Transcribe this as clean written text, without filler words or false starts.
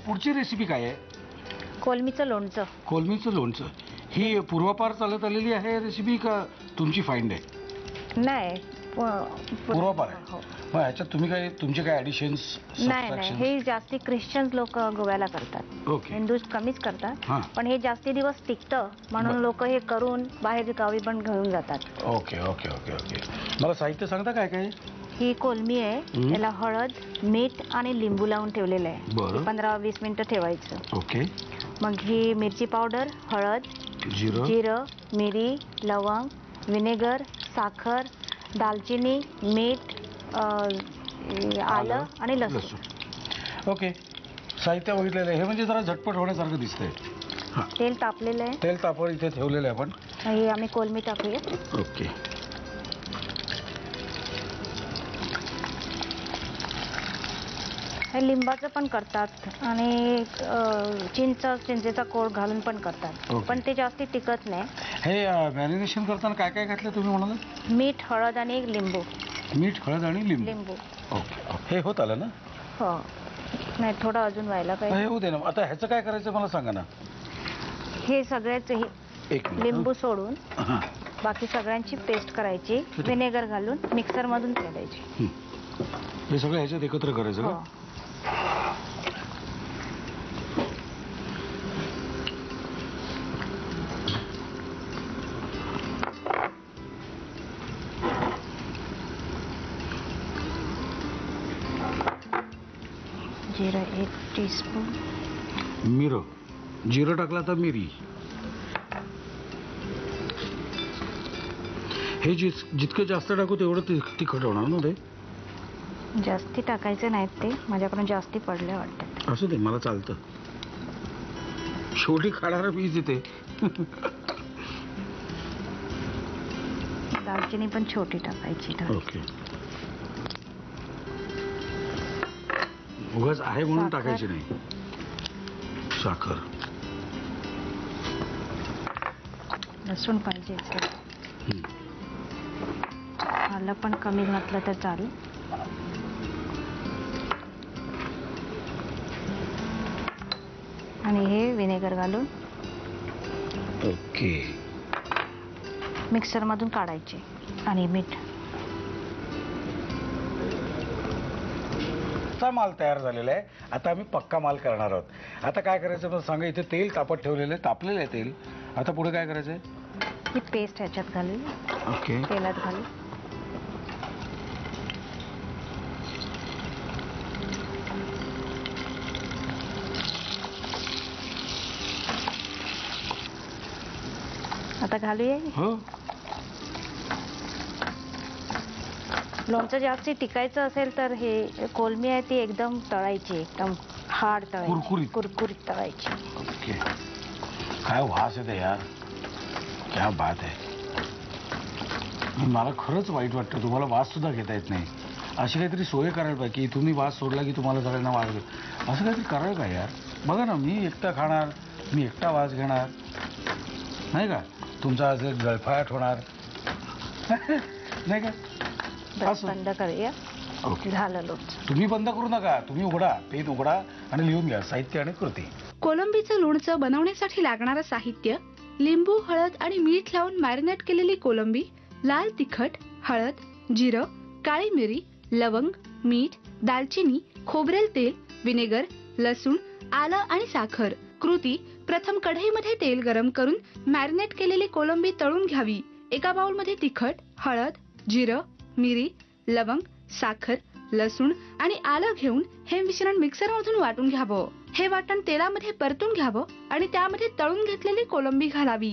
पुढची रेसिपी काय आहे? कोलमीचं लोणचं. कोलमीचं लोणचं ही पूर्वापार चालत आलेली आहे रेसिपी का तुमची फाइंड आहे? नाही, पूर्वापार आहे. हो. मग ह्याच्यात तुम्ही काय तुमचे काय ॲडिशन्स? नाही, हे जास्ती ख्रिश्चन लोक गोव्याला करतात. ओके. हिंदू कमीच करतात. हां. पण हे जास्ती दिवस टिकतं म्हणून लोक हे करून बाहेर गावी पण घेऊन जातात. Okay okay okay okay. मला साहित्य सांगता काय काय? ही कोलमी आहे, याला हळद, मीठ आणि लिंबू लावून ठेवलेलं आहे. बरं. 15-20 मिनिटं ठेवायचं. ओके. मग ही मिरची पावडर, हळद, जिरं, मिरी, लवंग, विनेगर, साखर, दालचिनी, मीठ, आलं आणि लसूण. ओके. साहित्य बघितलेलं आहे. हे म्हणजे जरा झटपट होण्यासारखं दिसतंय. हां. तेल तापलेलं आहे. तेल तापवर इथे ठेवलेलं आहे आपण. हे आम्ही कोलमी टाकूया. ओके. हे लिंबाचं पण करतात आणि चिंचेचा कोळ घालून पण करतात. ओके. पण ते जास्ती टिकत नाही. हे मॅरिनेशन करताना काय काय घातलं तुम्ही म्हणाला? मीठ, हळद आणि लिंबू. मीठ, हळद आणि लिंबू. ओके. हे होत आलं ना? हो. नाही, थोडं अजून व्हायला हे पाहिजे. होऊ दे ना. आता ह्याचं काय करायचं मला सांगा ना. हे सगळ्याच एक मिनिट. लिंबू सोडून हां. बाकी सगळ्यांची पेस्ट करायची, व्हिनेगर घालून मिक्सरमधून काढायची. हे सगळं ह्याच्यात एकत्र करायचं हो. का? जिरं 1 टीस्पून. जिरं टाकला तर मिरी. हे जितकं जास्त टाकू तेवढं तिखट होणार ना ते? जास्ती टाकायचे नाहीत, ते माझ्याकडून जास्ती पडले वाटतात. असू दे, मला चालतं. शेवटी खाणारा मीच इथे. दालचिनी पण छोटी टाकायची. ओके. उगाच आहे म्हणून साखर. टाकायची नाही. साखर. लसूण पाहिजे. आलं पण कमी घातलं तर चालेल. आणि हे व्हिनेगर घालून ओके. मिक्सरमधून काढायचे आणि मीठ. माल तयार झालेला आहे. आता आम्ही पक्का माल करणार आहोत. आता काय करायचं मला सांगा. इथे तेल तापत ठेवलेलं आहे, तापलेलं आहे तेल. आता पुढे काय करायचं आहे? ही पेस्ट ह्याच्यात घालू. ओके. तेलात घालू. आता घालूया. हो. लोणचं जास्त टिकायचं असेल तर हे कोलमी आहे ती एकदम तळायची, एकदम हार्ड तळायची, कुरकुरीत तळायची. ओके. काय वास येते यार. क्या बात आहे. मला खरंच वाईट वाटतं. तुम्हाला वास सुद्धा घेता येत नाही. अशी काहीतरी सोय करायला पाहिजे की तुम्ही वास सोडला की तुम्हाला सगळ्यांना वास घेत. असं काहीतरी करायला का यार? बघा ना, मी एकटा खाणार, मी एकटा वास घेणार नाही का? तुमचा आज गळफाट होणार नाही का? बंद करूया. ओके. झालं लोणचं. तुम्ही बंद करू नका. तुम्ही उघडा, पेन उघडा आणि लिहून घ्या साहित्य आणि कृती. कोलंबीचं लोणचं बनवण्यासाठी लागणारं साहित्य: लिंबू, हळद आणि मीठ लावून मॅरिनेट केलेली कोलंबी, लाल तिखट, हळद, जिरं, काळी मिरी, लवंग, मीठ, दालचिनी, खोबरेल तेल, व्हिनेगर, लसूण, आलं आणि साखर. कृती: प्रथम कढईमध्ये तेल गरम करून मॅरिनेट केलेली कोलंबी तळून घ्यावी. एका बाउलमध्ये तिखट, हळद, जिरं, मिरी, लवंग, साखर, लसूण आणि आलं घेऊन हे मिश्रण मिक्सरमधून वाटून घ्यावं. हे वाटण तेलामध्ये परतून घ्यावं आणि त्यामध्ये तळून घेतलेली कोलंबी घालावी.